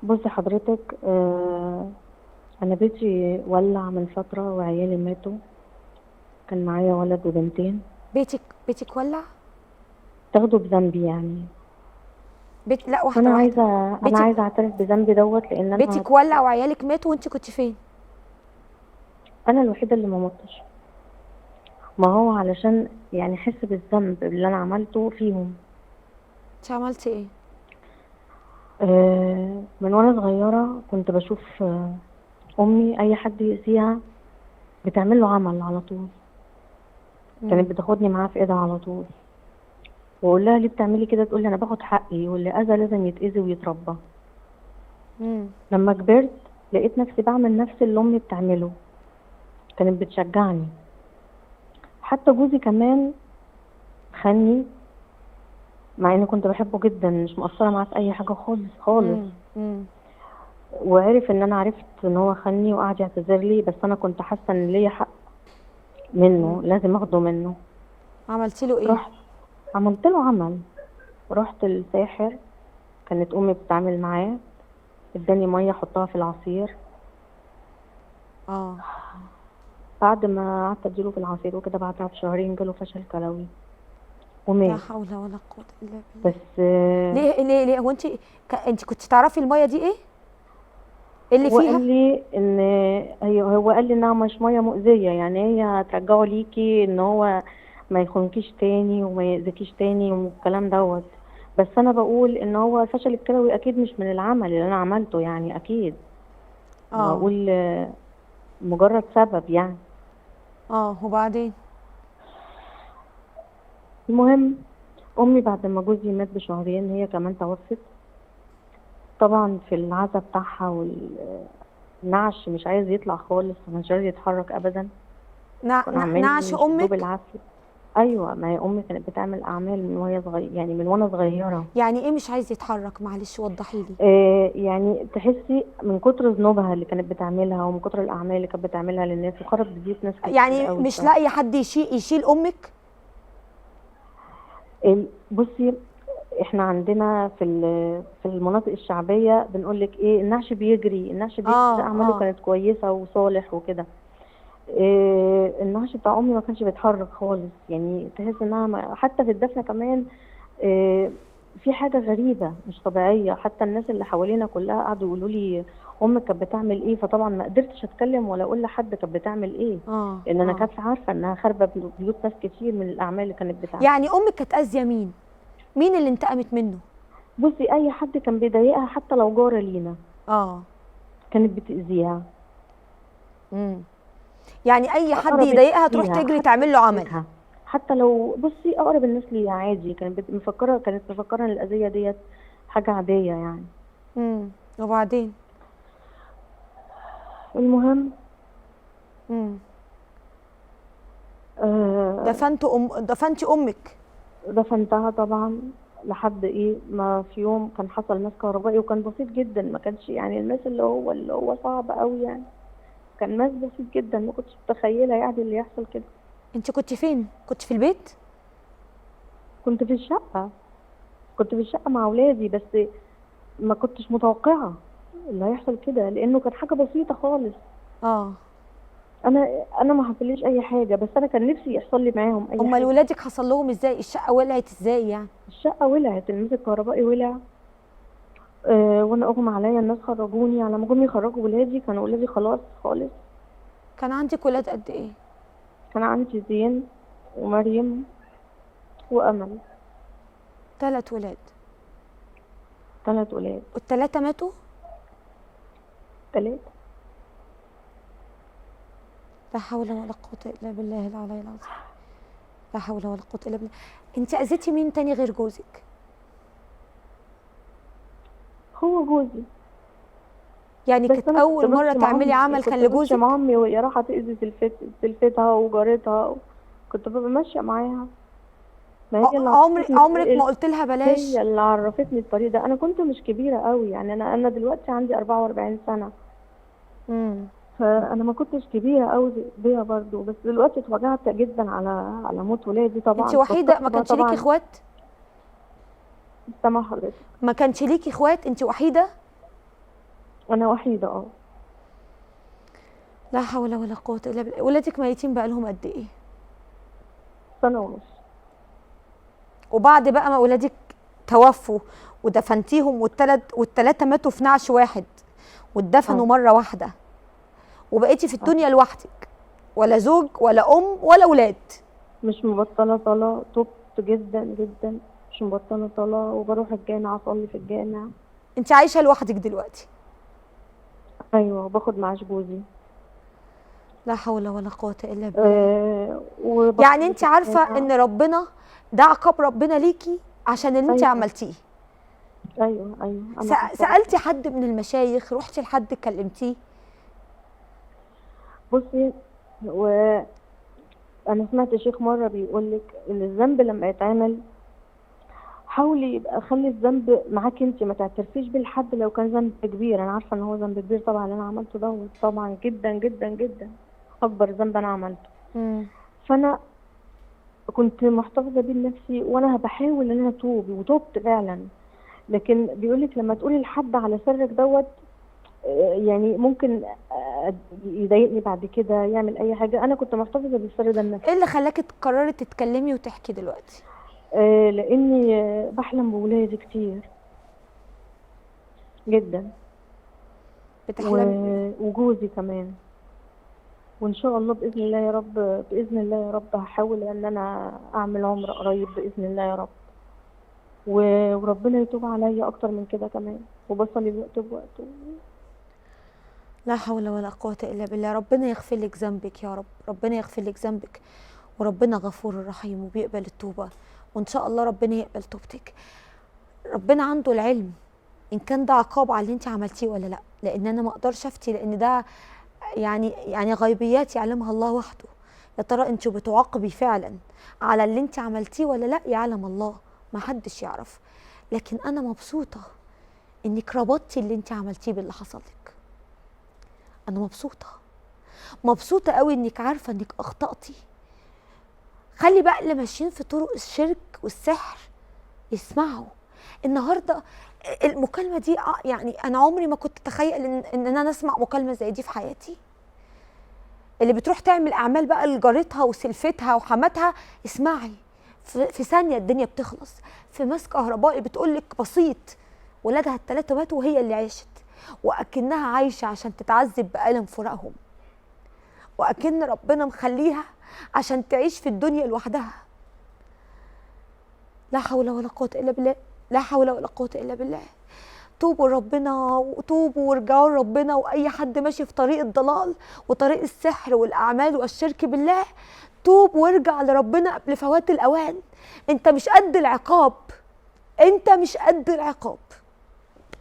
بصي حضرتك، انا بيتي ولع من فتره وعيالي ماتوا. كان معايا ولد وبنتين. بيتك ولع؟ تاخدوا بذنبي يعني. لا، واحده فانا واحده. عايزه انا بيتك عايزه اعترف بذنبي دوت لان انا بيتك ولع وعيالك ماتوا وانت كنت فين؟ انا الوحيده اللي ما متش. ما هو علشان يعني احس بالذنب اللي انا عملته فيهم. انت عملتي ايه؟ من وانا صغيره كنت بشوف امي اي حد يأذيها بتعمل له عمل على طول. امم. كانت بتاخدني معاها في ايدها على طول، واقول لها ليه بتعملي كده؟ تقول لي انا باخد حقي، واللي اذى لازم يتأذي ويتربى. امم. لما كبرت لقيت نفسي بعمل نفس اللي امي بتعمله. كانت بتشجعني. حتى جوزي كمان خاني، مع اني كنت بحبه جدا، مش مقصره معاه في اي حاجه خالص خالص. امم. وعرف ان انا عرفت ان هو خاني وقعد يعتذر لي، بس انا كنت حاسه ان ليا حق منه، لازم اخده منه. عملتي له ايه؟ رحت عملت له عمل. رحت الساحر. كانت امي بتتعامل معاه. اداني ميه احطها في العصير. اه. بعد ما قعدت اديله في العصير وكده، بعدها بشهرين جاله فشل كلوي لا ومات. حول ولا قوه الا بالله. بس ليه هو انت كنت تعرفي الميه دي ايه؟ إيه اللي هو فيها؟ قال لي ان هو قال لي انها مش ميه مؤذيه، يعني هي هترجعه ليكي، ان هو ما يخونكيش تاني وما يأذيكيش تاني والكلام دوت. بس انا بقول ان هو الفشل الكلوي اكيد مش من العمل اللي انا عملته، يعني اكيد. اه. بقول مجرد سبب يعني. اه، وبعدين؟ المهم، امي بعد ما جوزي مات بشهرين هي كمان توفت. طبعا في العزا بتاعها والنعش مش عايز يطلع خالص، مش عايز يتحرك ابدا. كانوا نعش عمالين يشدوه امك؟ بالعافيه. ايوه، ما هي امي كانت بتعمل اعمال من وهي صغيره، يعني من وانا صغيره. يعني ايه مش عايز يتحرك؟ معلش وضحي لي. يعني تحسي من كتر ذنوبها اللي كانت بتعملها ومن كتر الاعمال اللي كانت بتعملها للناس، وخرب بيوت ناس كتير يعني قوي. مش لاقي حد يشيل امك؟ بصي، احنا عندنا في المناطق الشعبيه بنقول لك ايه، النعش بيجري، النعش بيجري، اه. ده اعماله اه. كانت كويسه وصالح وكده. النعش بتاع امي ما كانش بيتحرك خالص، يعني تحس انها حتى في الدفنه كمان. آه، في حاجه غريبه مش طبيعيه، حتى الناس اللي حوالينا كلها قعدوا يقولوا لي امك كانت بتعمل ايه، فطبعا ما قدرتش اتكلم ولا اقول لحد كانت بتعمل ايه. اه. لان انا اه. كانت عارفه انها خاربه بيوت ناس كتير من الاعمال اللي كانت بتعملها. يعني امك كانت اذيه مين؟ مين اللي انتقمت منه؟ بصي، اي حد كان بيضايقها حتى لو جاره لينا اه. كانت بتاذيها. امم. يعني اي حد اقرب الناس يضايقها تروح ليها تجري حتى تعمل له عمل؟ والدتها. حتى لو بصي اقرب الناس ليها عادي، كانت مفكره ان الاذيه ديت حاجه عاديه يعني. وبعدين؟ المهم، امم. آه دفنتي امك؟ دفنتها طبعا. لحد ايه ما في يوم كان حصل ماس كهربائي، وكان بسيط جدا، ما كانش يعني الماس اللي هو صعب قوي يعني. كان ماس بسيط جدا، ما كنتش متخيله يعني اللي يحصل كده. انت كنت فين؟ كنت في البيت؟ كنت في الشقه كنت في الشقه مع اولادي، بس ما كنتش متوقعه اللي هيحصل كده، لانه كان حاجه بسيطه خالص. اه. انا ما حصليش اي حاجه، بس انا كان نفسي يحصل لي معاهم اي امال حاجه. ولادك حصل لهم ازاي؟ الشقه ولعت ازاي يعني؟ الشقه ولعت، الماس الكهربائي ولع. وانا اغمى عليا، الناس خرجوني، على ما جم يخرجوا ولادي كانوا ولادي خلاص خالص. كان عندك ولاد قد ايه؟ كان عندي زين ومريم وامل. 3 ولاد؟ 3 ولاد. والتلاتة ماتوا؟ 3. لا حول ولا قوة إلا بالله العلي العظيم. لا حول ولا قوة إلا بالله. انت أذيتي مين تاني غير جوزك؟ هو جوزي. يعني بس كانت انا كنت أول مرة بمشي مع تعملي امي عمل كان كنت بمشي مع لجوزك؟ امي وهي رايحه تاذي سلفتها وجارتها. كنت ببقى ماشيه معاها. ما هي اللي عرفتني عمرك ما الطريق. قلت لها بلاش؟ هي اللي عرفتني الطريق ده. انا كنت مش كبيره قوي يعني، انا دلوقتي عندي 44 سنه. امم. فانا ما كنتش كبيره قوي بيها برضو، بس دلوقتي اتوجعت جدا على موت ولادي، انت طبعا وحيدة؟ ما اتبسطت بقى كانش ليكي طبعا. اخوات؟ سامع حضرتك. ما كانش ليكي اخوات؟ انت وحيدة؟ انا وحيده لا حول ولا قوه الا بالله. ولادك ميتين بقالهم قد ايه؟ سنه ونص. وبعد بقى ما ولادك توفوا ودفنتيهم والتلاته ماتوا في نعش واحد واتدفنوا اه مره واحده، وبقيتي في اه الدنيا لوحدك، ولا زوج ولا ام ولا ولاد؟ مش مبطله صلاه، تبت جدا جدا، مش مبطله صلاه، وبروح الجامع اصلي في الجامع. انت عايشه لوحدك دلوقتي؟ ايوه باخد معاش جوزي. لا حول ولا قوه الا بالله. يعني وبصلي انت في عارفه الجامع. ان ربنا ده عقاب ربنا ليكي عشان اللي انت ايوه عملتيه. ايوه ايوه انا عارفه. سالتي حد من المشايخ؟ روحتي لحد كلمتيه؟ بصي، وانا سمعت شيخ مره بيقول لك ان الذنب لما يتعمل حاولي يبقى خلي الذنب معاك انت، ما تعترفيش بيه لحد لو كان ذنب كبير. انا عارفه ان هو ذنب كبير طبعا اللي انا عملته دوت، طبعا جدا جدا جدا، اكبر ذنب انا عملته. امم فانا كنت محتفظه بيه لنفسي، وانا بحاول ان انا اتوب، وتوبت فعلا. لكن بيقولك لما تقولي لحد على سرك دوت، يعني ممكن يضايقني بعد كده، يعمل اي حاجه. انا كنت محتفظه بالسر ده لنفسي. ايه اللي خلاكي تقرري تتكلمي وتحكي دلوقتي؟ لاني بحلم بولادي كتير جدا، بتحلمي؟ وجوزي كمان. وان شاء الله باذن الله يا رب، باذن الله يا رب هحاول ان انا اعمل عمره قريب باذن الله يا رب، وربنا يتوب عليا اكتر من كده كمان، وبصلي الوقت بوقته. لا حول ولا قوة إلا بالله. ربنا يغفر لك ذنبك يا رب، ربنا يغفر لك ذنبك، وربنا غفور رحيم وبيقبل التوبة، وإن شاء الله ربنا يقبل توبتك. ربنا عنده العلم إن كان ده عقاب على اللي أنت عملتيه ولا لأ، لأن أنا ما أقدرش أفتي، لأن ده يعني غيبيات يعلمها الله وحده. يا ترى أنت بتعاقبي فعلا على اللي أنت عملتيه ولا لأ؟ يعلم الله، ما حدش يعرف. لكن أنا مبسوطة إنك ربطتي اللي أنت عملتيه باللي حصل لك. أنا مبسوطة قوي إنك عارفة إنك أخطأتي. خلي بقى اللي ماشيين في طرق الشرك والسحر يسمعوا النهارده المكالمة دي. يعني أنا عمري ما كنت أتخيل إن أنا أسمع مكالمة زي دي في حياتي. اللي بتروح تعمل أعمال بقى لجارتها وسلفتها وحماتها، اسمعي، في ثانية الدنيا بتخلص. في ماس كهربائي بتقولك بسيط، ولادها الثلاثة ماتوا وهي اللي عاشت، وأكنها عايشة عشان تتعذب بألم فراقهم، وأكن ربنا مخليها عشان تعيش في الدنيا لوحدها. لا حول ولا قوة إلا بالله، لا حول ولا قوة إلا بالله. توبوا لربنا، وتوبوا وارجعوا لربنا. وأي حد ماشي في طريق الضلال وطريق السحر والأعمال والشرك بالله، توب وارجع لربنا قبل فوات الأوان. أنت مش قد العقاب، أنت مش قد العقاب.